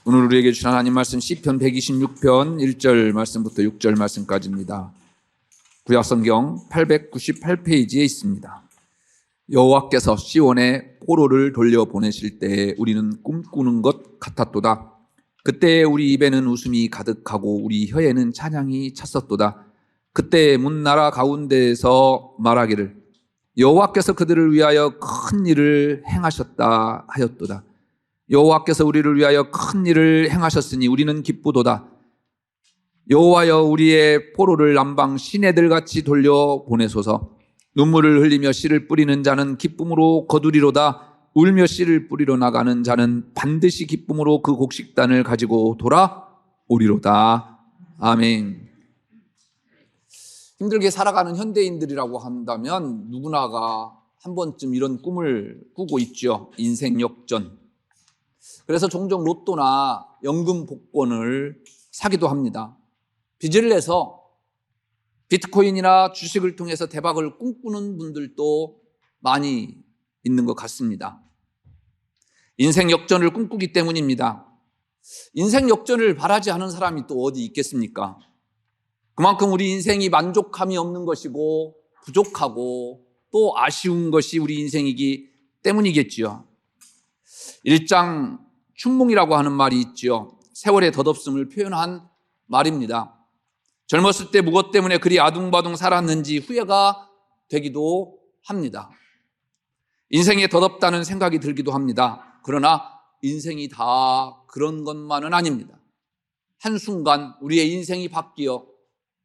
오늘 우리에게 주신 하나님 말씀 시편 126편 1절 말씀부터 6절 말씀까지입니다. 구약성경 898페이지에 있습니다. 여호와께서 시온에 포로를 돌려보내실 때에 우리는 꿈꾸는 것 같았도다. 그때 우리 입에는 웃음이 가득하고 우리 혀에는 찬양이 찼었도다. 그때 문나라 가운데에서 말하기를 여호와께서 그들을 위하여 큰 일을 행하셨다 하였도다. 여호와께서 우리를 위하여 큰 일을 행하셨으니 우리는 기쁘도다. 여호와여 우리의 포로를 남방 시내들같이 돌려보내소서. 눈물을 흘리며 씨를 뿌리는 자는 기쁨으로 거두리로다. 울며 씨를 뿌리러 나가는 자는 반드시 기쁨으로 그 곡식단을 가지고 돌아오리로다. 아멘. 힘들게 살아가는 현대인들이라고 한다면 누구나가 한 번쯤 이런 꿈을 꾸고 있죠. 인생 역전. 그래서 종종 로또나 연금 복권을 사기도 합니다. 빚을 내서 비트코인이나 주식을 통해서 대박을 꿈꾸는 분들도 많이 있는 것 같습니다. 인생 역전을 꿈꾸기 때문입니다. 인생 역전을 바라지 않은 사람이 또 어디 있겠습니까? 그만큼 우리 인생이 만족함이 없는 것이고 부족하고 또 아쉬운 것이 우리 인생이기 때문이겠지요. 일장 춘몽이라고 하는 말이 있지요. 세월의 덧없음을 표현한 말입니다. 젊었을 때 무엇 때문에 그리 아둥바둥 살았는지 후회가 되기도 합니다. 인생에 덧없다는 생각이 들기도 합니다. 그러나 인생이 다 그런 것만은 아닙니다. 한순간 우리의 인생이 바뀌어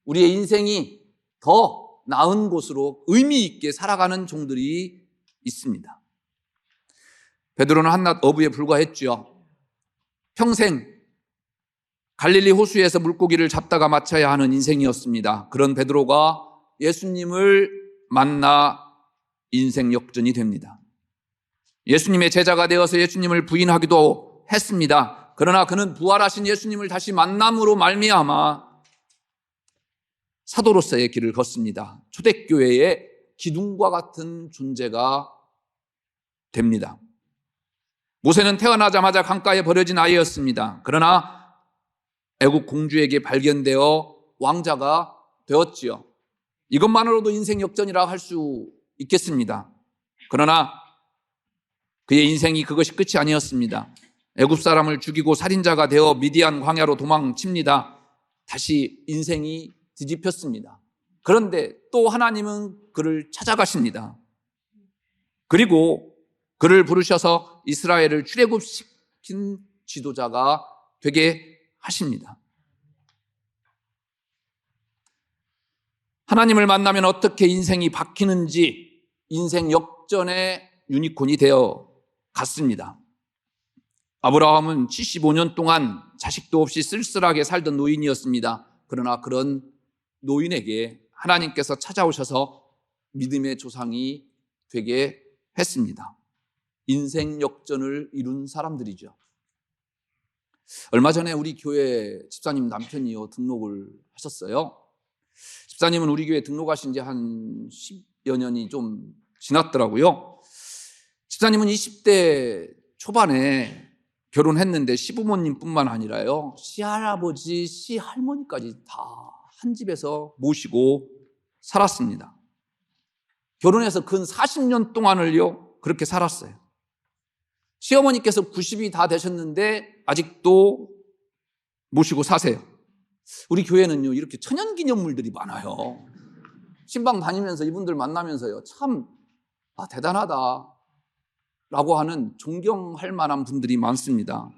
우리의 인생이 더 나은 곳으로 의미 있게 살아가는 종들이 있습니다. 베드로는 한낱 어부에 불과했죠. 평생 갈릴리 호수에서 물고기를 잡다가 마쳐야 하는 인생이었습니다. 그런 베드로가 예수님을 만나 인생 역전이 됩니다. 예수님의 제자가 되어서 예수님을 부인하기도 했습니다. 그러나 그는 부활하신 예수님을 다시 만남으로 말미암아 사도로서의 길을 걷습니다. 초대교회의 기둥과 같은 존재가 됩니다. 모세는 태어나자마자 강가에 버려진 아이였습니다. 그러나 애국 공주에게 발견되어 왕자가 되었지요. 이것만으로도 인생 역전이라 할 수 있겠습니다. 그러나 그의 인생이 그것이 끝이 아니었습니다. 애굽 사람을 죽이고 살인자가 되어 미디안 광야로 도망칩니다. 다시 인생이 뒤집혔습니다. 그런데 또 하나님은 그를 찾아가십니다. 그리고 그를 부르셔서 이스라엘을 출애굽시킨 지도자가 되게 하십니다. 하나님을 만나면 어떻게 인생이 바뀌는지 인생 역전의 유니콘이 되어 갔습니다. 아브라함은 75년 동안 자식도 없이 쓸쓸하게 살던 노인이었습니다. 그러나 그런 노인에게 하나님께서 찾아오셔서 믿음의 조상이 되게 했습니다. 인생 역전을 이룬 사람들이죠. 얼마 전에 우리 교회 집사님 남편이요 등록을 하셨어요. 집사님은 우리 교회 등록하신 지 한 10여 년이 좀 지났더라고요. 집사님은 20대 초반에 결혼했는데 시부모님뿐만 아니라요 시할아버지, 시할머니까지 다 한 집에서 모시고 살았습니다. 결혼해서 근 40년 동안을요 그렇게 살았어요. 시어머니께서 90이 다 되셨는데 아직도 모시고 사세요. 우리 교회는요 이렇게 천연기념물들이 많아요. 신방 다니면서 이분들 만나면서요 참 대단하다 라고 하는 존경할 만한 분들이 많습니다.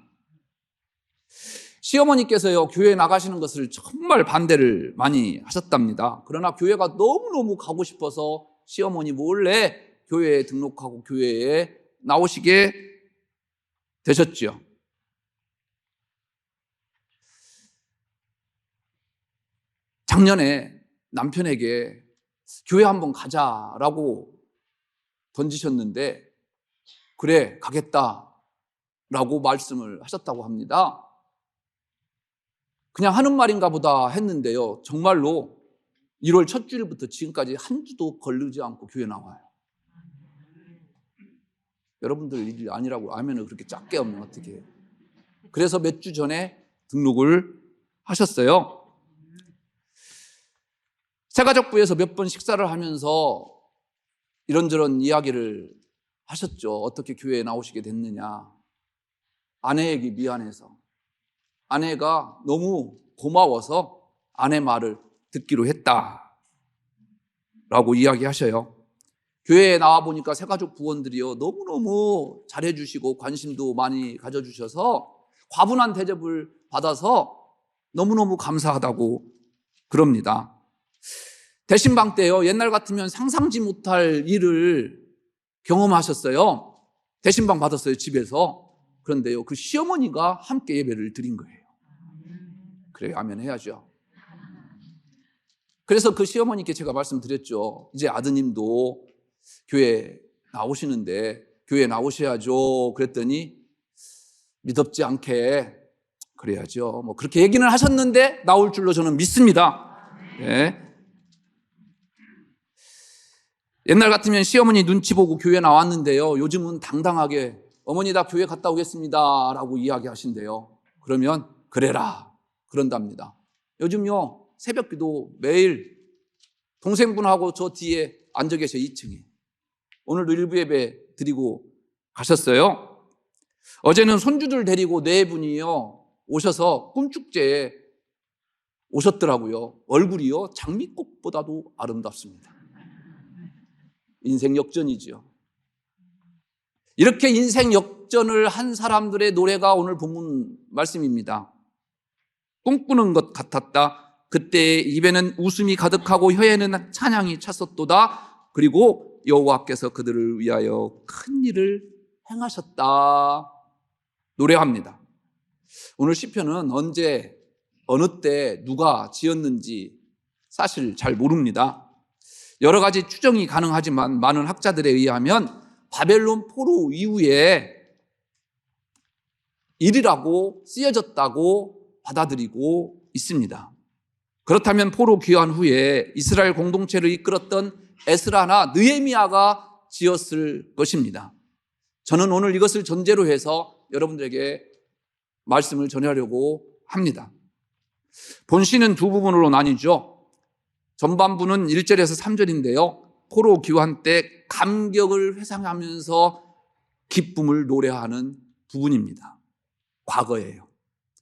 시어머니께서요 교회 나가시는 것을 정말 반대를 많이 하셨답니다. 그러나 교회가 너무너무 가고 싶어서 시어머니 몰래 교회에 등록하고 교회에 나오시게 되셨죠. 작년에 남편에게 교회 한번 가자라고 던지셨는데 그래 가겠다라고 말씀을 하셨다고 합니다. 그냥 하는 말인가 보다 했는데요 정말로 1월 첫 주일부터 지금까지 한 주도 걸리지 않고 교회 나와요. 여러분들 일이 아니라고 아멘을 그렇게 작게 하면 어떻게 해요? 그래서 몇 주 전에 등록을 하셨어요. 새가족부에서 몇 번 식사를 하면서 이런저런 이야기를 하셨죠. 어떻게 교회에 나오시게 됐느냐. 아내에게 미안해서, 아내가 너무 고마워서 아내 말을 듣기로 했다 라고 이야기하셔요. 교회에 나와보니까 새가족 부원들이요 너무너무 잘해주시고 관심도 많이 가져주셔서 과분한 대접을 받아서 너무너무 감사하다고 그럽니다. 대신방 때요, 옛날 같으면 상상지 못할 일을 경험하셨어요. 대신방 받았어요, 집에서. 그런데요, 그 시어머니가 함께 예배를 드린 거예요. 그래요, 아멘 해야죠. 그래서 그 시어머니께 제가 말씀드렸죠. 이제 아드님도 교회 나오시는데 교회 나오셔야죠. 그랬더니 믿었지 않게 그래야죠. 뭐 그렇게 얘기는 하셨는데 나올 줄로 저는 믿습니다. 네. 옛날 같으면 시어머니 눈치 보고 교회 나왔는데요, 요즘은 당당하게 어머니 나 교회 갔다 오겠습니다 라고 이야기하신대요. 그러면 그래라 그런답니다. 요즘요 새벽기도 매일 동생분하고 저 뒤에 앉아 계셔 2층에. 오늘도 일부 예배 드리고 가셨어요. 어제는 손주들 데리고 4분이요 오셔서 꿈축제에 오셨더라고요. 얼굴이요 장미꽃보다도 아름답습니다. 인생 역전이죠. 이렇게 인생 역전을 한 사람들의 노래가 오늘 본문 말씀입니다. 꿈꾸는 것 같았다. 그때 입에는 웃음이 가득하고 혀에는 찬양이 찼었도다. 그리고 여호와께서 그들을 위하여 큰 일을 행하셨다. 노래합니다. 오늘 시편은 언제 어느 때 누가 지었는지 사실 잘 모릅니다. 여러 가지 추정이 가능하지만 많은 학자들에 의하면 바벨론 포로 이후에 일이라고 쓰여졌다고 받아들이고 있습니다. 그렇다면 포로 귀환 후에 이스라엘 공동체를 이끌었던 에스라나 느헤미야가 지었을 것입니다. 저는 오늘 이것을 전제로 해서 여러분들에게 말씀을 전하려고 합니다. 본시는 두 부분으로 나뉘죠. 전반부는 1절에서 3절인데요. 포로 귀환 때 감격을 회상하면서 기쁨을 노래하는 부분입니다. 과거예요.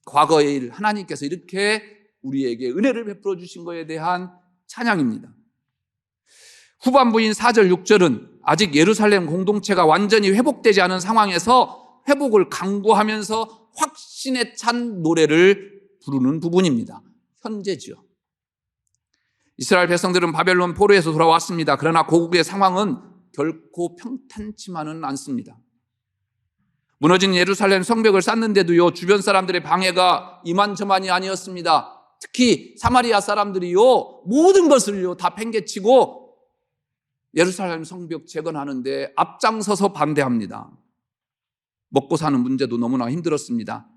과거의 일, 하나님께서 이렇게 우리에게 은혜를 베풀어 주신 것에 대한 찬양입니다. 후반부인 4절, 6절은 아직 예루살렘 공동체가 완전히 회복되지 않은 상황에서 회복을 강구하면서 확신에 찬 노래를 부르는 부분입니다. 현재죠. 이스라엘 백성들은 바벨론 포로에서 돌아왔습니다. 그러나 고국의 상황은 결코 평탄치만은 않습니다. 무너진 예루살렘 성벽을 쌓는데도요, 주변 사람들의 방해가 이만저만이 아니었습니다. 특히 사마리아 사람들이요, 모든 것을요 다 팽개치고 예루살렘 성벽 재건하는데 앞장서서 반대합니다. 먹고 사는 문제도 너무나 힘들었습니다.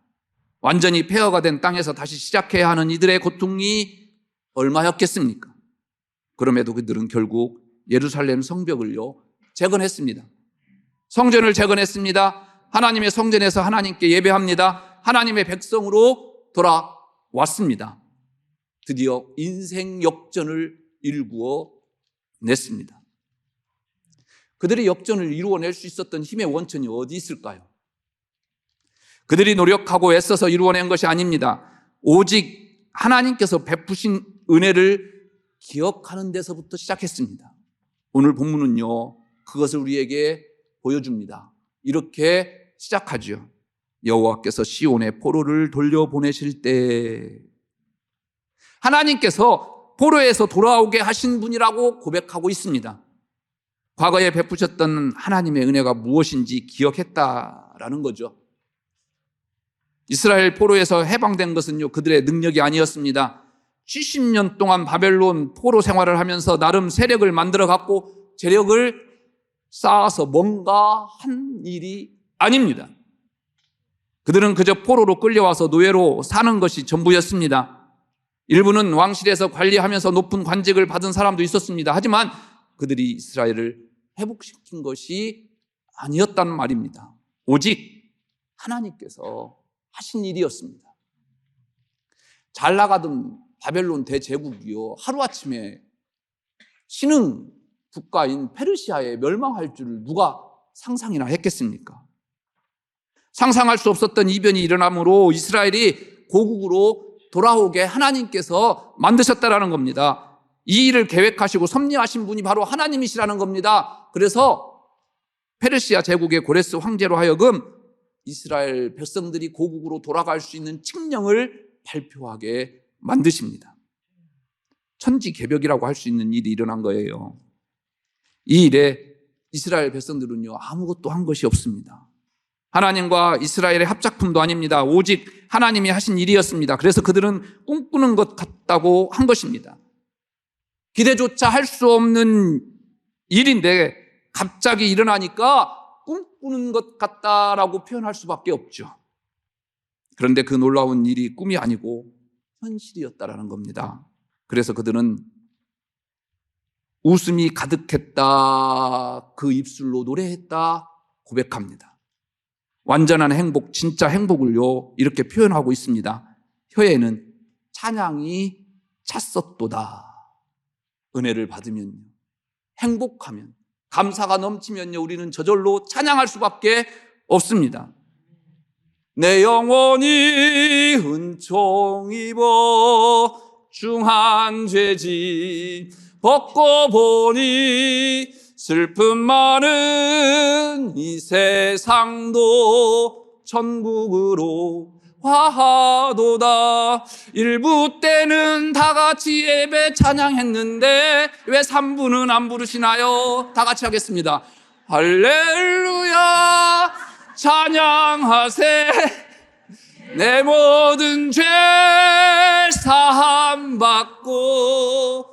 완전히 폐허가 된 땅에서 다시 시작해야 하는 이들의 고통이 얼마였겠습니까? 그럼에도 그들은 결국 예루살렘 성벽을요 재건했습니다. 성전을 재건했습니다. 하나님의 성전에서 하나님께 예배합니다. 하나님의 백성으로 돌아왔습니다. 드디어 인생 역전을 일구어 냈습니다. 그들의 역전을 이루어낼 수 있었던 힘의 원천이 어디 있을까요? 그들이 노력하고 애써서 이루어낸 것이 아닙니다. 오직 하나님께서 베푸신 은혜를 기억하는 데서부터 시작했습니다. 오늘 본문은요 그것을 우리에게 보여줍니다. 이렇게 시작하죠. 여호와께서 시온에 포로를 돌려보내실 때, 하나님께서 포로에서 돌아오게 하신 분이라고 고백하고 있습니다. 과거에 베푸셨던 하나님의 은혜가 무엇인지 기억했다라는 거죠. 이스라엘 포로에서 해방된 것은요 그들의 능력이 아니었습니다. 70년 동안 바벨론 포로 생활을 하면서 나름 세력을 만들어 갖고 재력을 쌓아서 뭔가 한 일이 아닙니다. 그들은 그저 포로로 끌려와서 노예로 사는 것이 전부였습니다. 일부는 왕실에서 관리하면서 높은 관직을 받은 사람도 있었습니다. 하지만 그들이 이스라엘을 회복시킨 것이 아니었단 말입니다. 오직 하나님께서 하신 일이었습니다. 잘 나가던 바벨론 대제국이요, 하루아침에 신흥 국가인 페르시아에 멸망할 줄을 누가 상상이나 했겠습니까? 상상할 수 없었던 이변이 일어나므로 이스라엘이 고국으로 돌아오게 하나님께서 만드셨다라는 겁니다. 이 일을 계획하시고 섭리하신 분이 바로 하나님이시라는 겁니다. 그래서 페르시아 제국의 고레스 황제로 하여금 이스라엘 백성들이 고국으로 돌아갈 수 있는 칙령을 발표하게 만드십니다. 천지개벽이라고 할 수 있는 일이 일어난 거예요. 이 일에 이스라엘 백성들은요, 아무것도 한 것이 없습니다. 하나님과 이스라엘의 합작품도 아닙니다. 오직 하나님이 하신 일이었습니다. 그래서 그들은 꿈꾸는 것 같다고 한 것입니다. 기대조차 할 수 없는 일인데 갑자기 일어나니까 꿈꾸는 것 같다라고 표현할 수밖에 없죠. 그런데 그 놀라운 일이 꿈이 아니고 현실이었다라는 겁니다. 그래서 그들은 웃음이 가득했다, 그 입술로 노래했다 고백합니다. 완전한 행복, 진짜 행복을요, 이렇게 표현하고 있습니다. 혀에는 찬양이 찼었도다. 은혜를 받으면요, 행복하면, 감사가 넘치면요, 우리는 저절로 찬양할 수밖에 없습니다. 내 영혼이 은총 입어 중한 죄짐 벗고 보니 슬픔 많은 이 세상도 천국으로 화하도다. 1부 때는 다 같이 예배 찬양했는데 왜 3부는 안 부르시나요? 다 같이 하겠습니다. 할렐루야 찬양하세. 내 모든 죄 사함 받고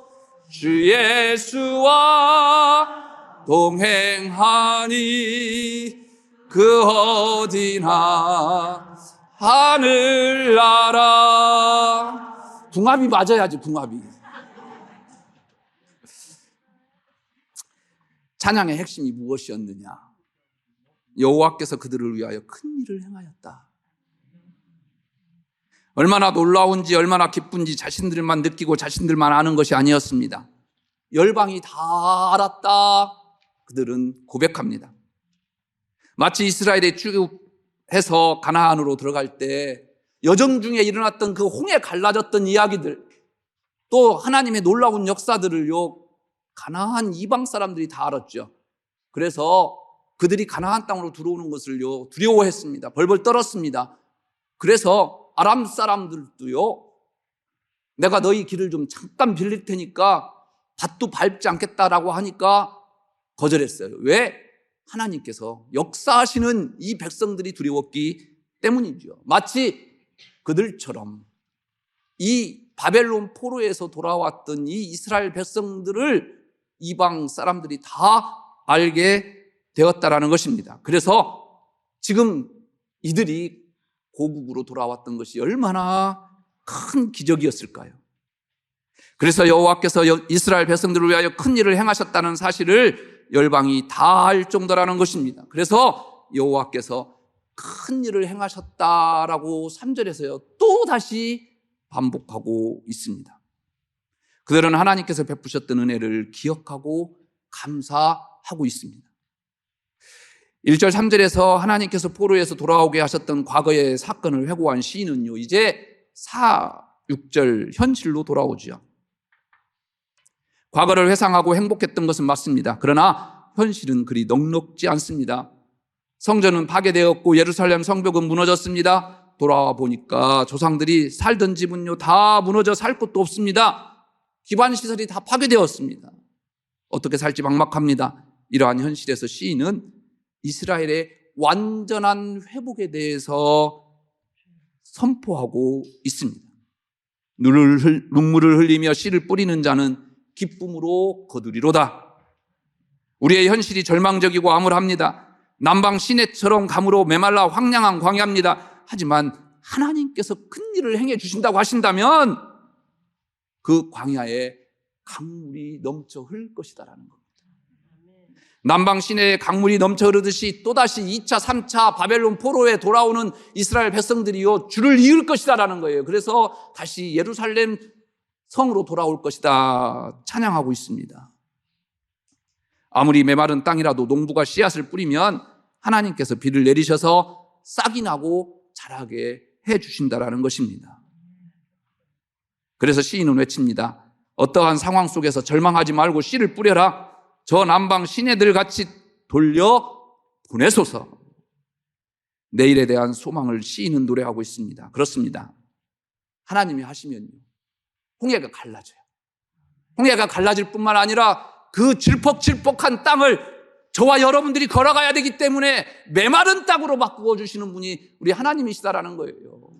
주 예수와 동행하니 그 어디나 하늘나라. 궁합이 맞아야지, 궁합이. 찬양의 핵심이 무엇이었느냐? 여호와께서 그들을 위하여 큰 일을 행하였다. 얼마나 놀라운지, 얼마나 기쁜지 자신들만 느끼고 자신들만 아는 것이 아니었습니다. 열방이 다 알았다, 그들은 고백합니다. 마치 이스라엘의 출애굽해서 가나안으로 들어갈 때 여정 중에 일어났던 그 홍해 갈라졌던 이야기들, 또 하나님의 놀라운 역사들을요, 가나안 이방 사람들이 다 알았죠. 그래서 그들이 가나안 땅으로 들어오는 것을요, 두려워했습니다. 벌벌 떨었습니다. 그래서 아람 사람들도요, 내가 너희 길을 좀 잠깐 빌릴 테니까 밭도 밟지 않겠다라고 하니까 거절했어요. 왜? 하나님께서 역사하시는 이 백성들이 두려웠기 때문이죠. 마치 그들처럼 이 바벨론 포로에서 돌아왔던 이 이스라엘 백성들을 이방 사람들이 다 알게 되었다라는 것입니다. 그래서 지금 이들이 고국으로 돌아왔던 것이 얼마나 큰 기적이었을까요? 그래서 여호와께서 이스라엘 백성들을 위하여 큰 일을 행하셨다는 사실을 열방이 다 알 정도라는 것입니다. 그래서 여호와께서 큰 일을 행하셨다라고 3절에서요 또 다시 반복하고 있습니다. 그들은 하나님께서 베푸셨던 은혜를 기억하고 감사하고 있습니다. 1절 3절에서 하나님께서 포로에서 돌아오게 하셨던 과거의 사건을 회고한 시인은요, 이제 4, 6절 현실로 돌아오죠. 과거를 회상하고 행복했던 것은 맞습니다. 그러나 현실은 그리 넉넉지 않습니다. 성전은 파괴되었고 예루살렘 성벽은 무너졌습니다. 돌아와 보니까 조상들이 살던 집은요 다 무너져 살 곳도 없습니다. 기반시설이 다 파괴되었습니다. 어떻게 살지 막막합니다. 이러한 현실에서 시인은 이스라엘의 완전한 회복에 대해서 선포하고 있습니다. 눈물을 흘리며 씨를 뿌리는 자는 기쁨으로 거두리로다. 우리의 현실이 절망적이고 암울합니다. 남방 시내처럼 가물어 메말라 황량한 광야입니다. 하지만 하나님께서 큰 일을 행해 주신다고 하신다면 그 광야에 강물이 넘쳐 흐를 것이다라는 겁니다. 남방 시내에 강물이 넘쳐 흐르듯이 또다시 2차, 3차 바벨론 포로에 돌아오는 이스라엘 백성들이요 주를 이을 것이다라는 거예요. 그래서 다시 예루살렘 성으로 돌아올 것이다 찬양하고 있습니다. 아무리 메마른 땅이라도 농부가 씨앗을 뿌리면 하나님께서 비를 내리셔서 싹이 나고 자라게 해주신다라는 것입니다. 그래서 시인은 외칩니다. 어떠한 상황 속에서 절망하지 말고 씨를 뿌려라. 저 남방 시내들 같이 돌려 보내소서. 내일에 대한 소망을 시인은 노래하고 있습니다. 그렇습니다. 하나님이 하시면요 홍해가 갈라져요. 홍해가 갈라질 뿐만 아니라 그 질퍽질퍽한 땅을 저와 여러분들이 걸어가야 되기 때문에 메마른 땅으로 바꾸어 주시는 분이 우리 하나님이시다라는 거예요.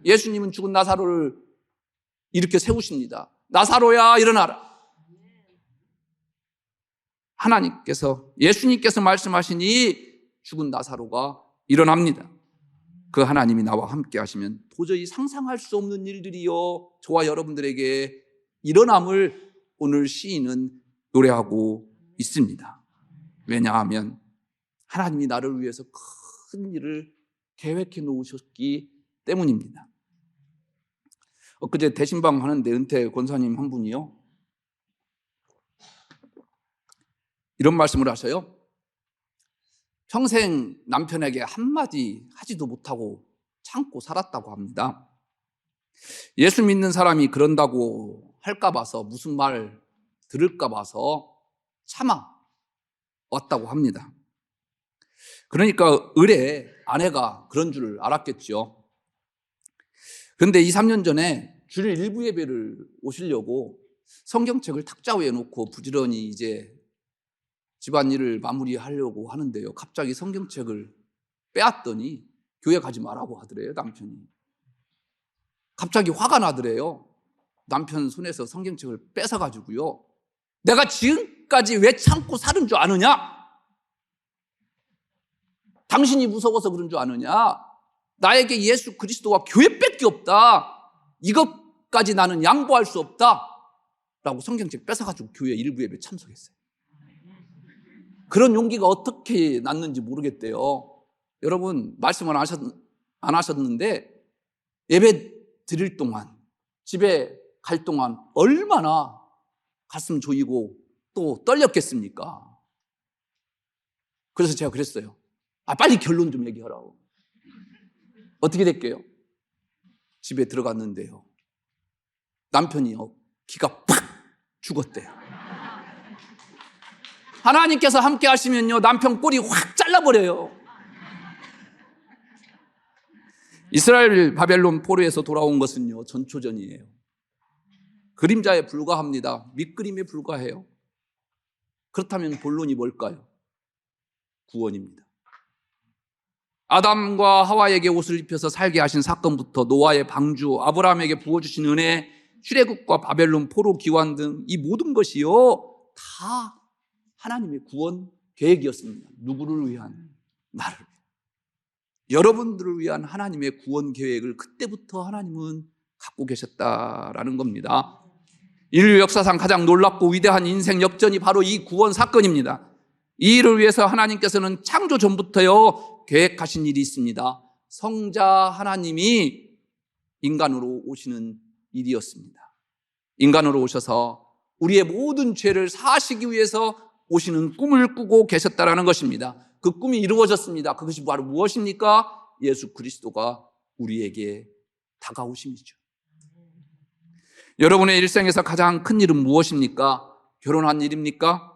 예수님은 죽은 나사로를 이렇게 세우십니다. 나사로야 일어나라. 예수님께서 말씀하시니 죽은 나사로가 일어납니다. 그 하나님이 나와 함께 하시면 도저히 상상할 수 없는 일들이요 저와 여러분들에게 일어남을 오늘 시인은 노래하고 있습니다. 왜냐하면 하나님이 나를 위해서 큰 일을 계획해 놓으셨기 때문입니다. 엊그제 대신방 하는데 은퇴 권사님 한 분이요 이런 말씀을 하셔요. 평생 남편에게 한마디 하지도 못하고 참고 살았다고 합니다. 예수 믿는 사람이 그런다고 할까 봐서 무슨 말 들을까 봐서 참아 왔다고 합니다. 그러니까 을에 아내가 그런 줄 알았겠죠. 그런데 2, 3년 전에 주일 일부 예배를 오시려고 성경책을 탁자 위에 놓고 부지런히 이제 집안일을 마무리하려고 하는데요. 갑자기 성경책을 빼앗더니 교회 가지 말라고 하더래요, 남편이. 갑자기 화가 나더래요. 남편 손에서 성경책을 뺏어가지고요. 내가 지금까지 왜 참고 사는 줄 아느냐? 당신이 무서워서 그런 줄 아느냐? 나에게 예수 그리스도와 교회밖에 없다. 이것까지 나는 양보할 수 없다. 라고 성경책 뺏어가지고 교회 일부 예배 참석했어요. 그런 용기가 어떻게 났는지 모르겠대요. 여러분 말씀을 안 하셨는데 예배 드릴 동안 집에 갈 동안 얼마나 가슴 조이고 또 떨렸겠습니까? 그래서 제가 그랬어요. 빨리 결론 좀 얘기하라고. 어떻게 됐게요? 집에 들어갔는데요. 남편이요 기가 팍 죽었대요. 하나님께서 함께 하시면요 남편 꼬리 확 잘라버려요. 이스라엘 바벨론 포로에서 돌아온 것은요 전초전이에요. 그림자에 불과합니다. 밑그림에 불과해요. 그렇다면 본론이 뭘까요? 구원입니다. 아담과 하와에게 옷을 입혀서 살게 하신 사건부터 노아의 방주, 아브라함에게 부어주신 은혜, 출애굽과 바벨론 포로 기환 등 이 모든 것이요 다 하나님의 구원 계획이었습니다. 누구를 위한? 나를 위한. 여러분들을 위한 하나님의 구원 계획을 그때부터 하나님은 갖고 계셨다라는 겁니다. 인류 역사상 가장 놀랍고 위대한 인생 역전이 바로 이 구원 사건입니다. 이 일을 위해서 하나님께서는 창조 전부터요 계획하신 일이 있습니다. 성자 하나님이 인간으로 오시는 일이었습니다. 인간으로 오셔서 우리의 모든 죄를 사하시기 위해서 오시는 꿈을 꾸고 계셨다라는 것입니다. 그 꿈이 이루어졌습니다. 그것이 바로 무엇입니까? 예수 그리스도가 우리에게 다가오심이죠. 여러분의 일생에서 가장 큰 일은 무엇입니까? 결혼한 일입니까?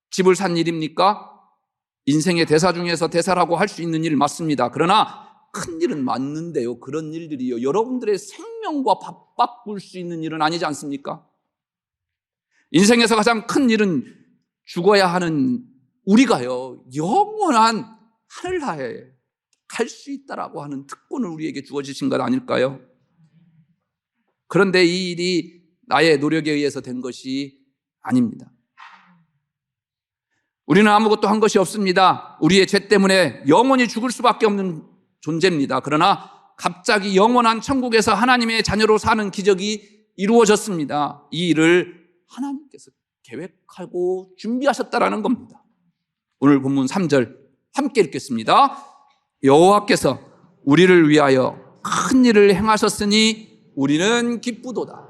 집을 산 일입니까? 인생의 대사 중에서 대사라고 할 수 있는 일 맞습니다. 그러나 큰 일은 맞는데요. 그런 일들이요 여러분들의 생명과 밥 바꿀 수 있는 일은 아니지 않습니까? 인생에서 가장 큰 일은 죽어야 하는 우리가요 영원한 하늘나라에 갈 수 있다라고 하는 특권을 우리에게 주어지신 것 아닐까요? 그런데 이 일이 나의 노력에 의해서 된 것이 아닙니다. 우리는 아무것도 한 것이 없습니다. 우리의 죄 때문에 영원히 죽을 수밖에 없는 존재입니다. 그러나 갑자기 영원한 천국에서 하나님의 자녀로 사는 기적이 이루어졌습니다. 이 일을 하나님께서 계획하고 준비하셨다라는 겁니다. 오늘 본문 3절 함께 읽겠습니다. 여호와께서 우리를 위하여 큰 일을 행하셨으니 우리는 기쁘도다.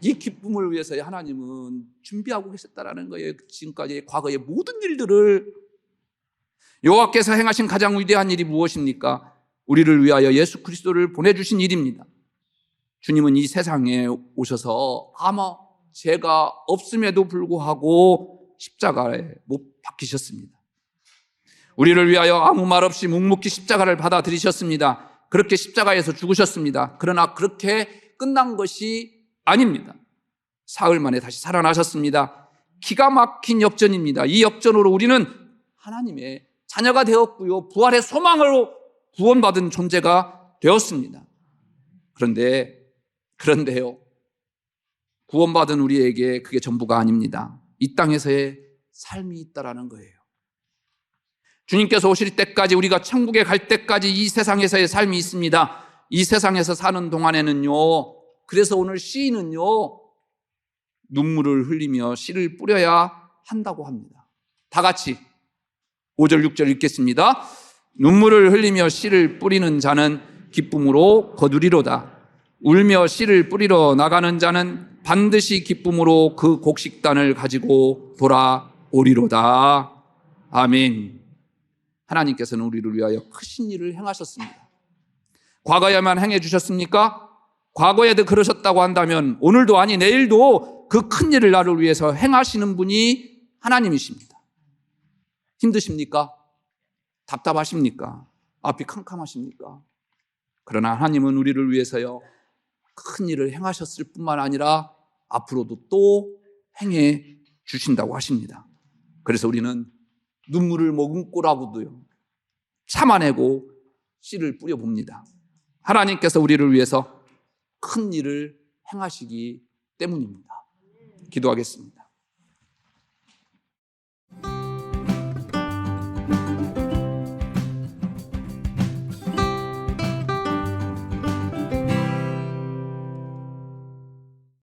이 기쁨을 위해서 하나님은 준비하고 계셨다라는 거예요. 지금까지 과거의 모든 일들을. 여호와께서 행하신 가장 위대한 일이 무엇입니까? 우리를 위하여 예수 그리스도를 보내주신 일입니다. 주님은 이 세상에 오셔서 아마 죄가 없음에도 불구하고 십자가에 못 박히셨습니다. 우리를 위하여 아무 말 없이 묵묵히 십자가를 받아들이셨습니다. 그렇게 십자가에서 죽으셨습니다. 그러나 그렇게 끝난 것이 아닙니다. 사흘 만에 다시 살아나셨습니다. 기가 막힌 역전입니다. 이 역전으로 우리는 하나님의 자녀가 되었고요, 부활의 소망으로 구원받은 존재가 되었습니다. 그런데요, 구원받은 우리에게 그게 전부가 아닙니다. 이 땅에서의 삶이 있다라는 거예요. 주님께서 오실 때까지, 우리가 천국에 갈 때까지 이 세상에서의 삶이 있습니다. 이 세상에서 사는 동안에는요, 그래서 오늘 시인은요, 눈물을 흘리며 씨를 뿌려야 한다고 합니다. 다 같이 5절 6절 읽겠습니다. 눈물을 흘리며 씨를 뿌리는 자는 기쁨으로 거두리로다. 울며 씨를 뿌리러 나가는 자는 반드시 기쁨으로 그 곡식단을 가지고 돌아오리로다. 아멘. 하나님께서는 우리를 위하여 크신 일을 행하셨습니다. 과거에만 행해 주셨습니까? 과거에도 그러셨다고 한다면 오늘도 아니 내일도 그 큰 일을 나를 위해서 행하시는 분이 하나님이십니다. 힘드십니까? 답답하십니까? 앞이 캄캄하십니까? 그러나 하나님은 우리를 위해서요, 큰 일을 행하셨을 뿐만 아니라 앞으로도 또 행해 주신다고 하십니다. 그래서 우리는 눈물을 머금고라고도요, 참아내고 씨를 뿌려봅니다. 하나님께서 우리를 위해서 큰 일을 행하시기 때문입니다. 기도하겠습니다.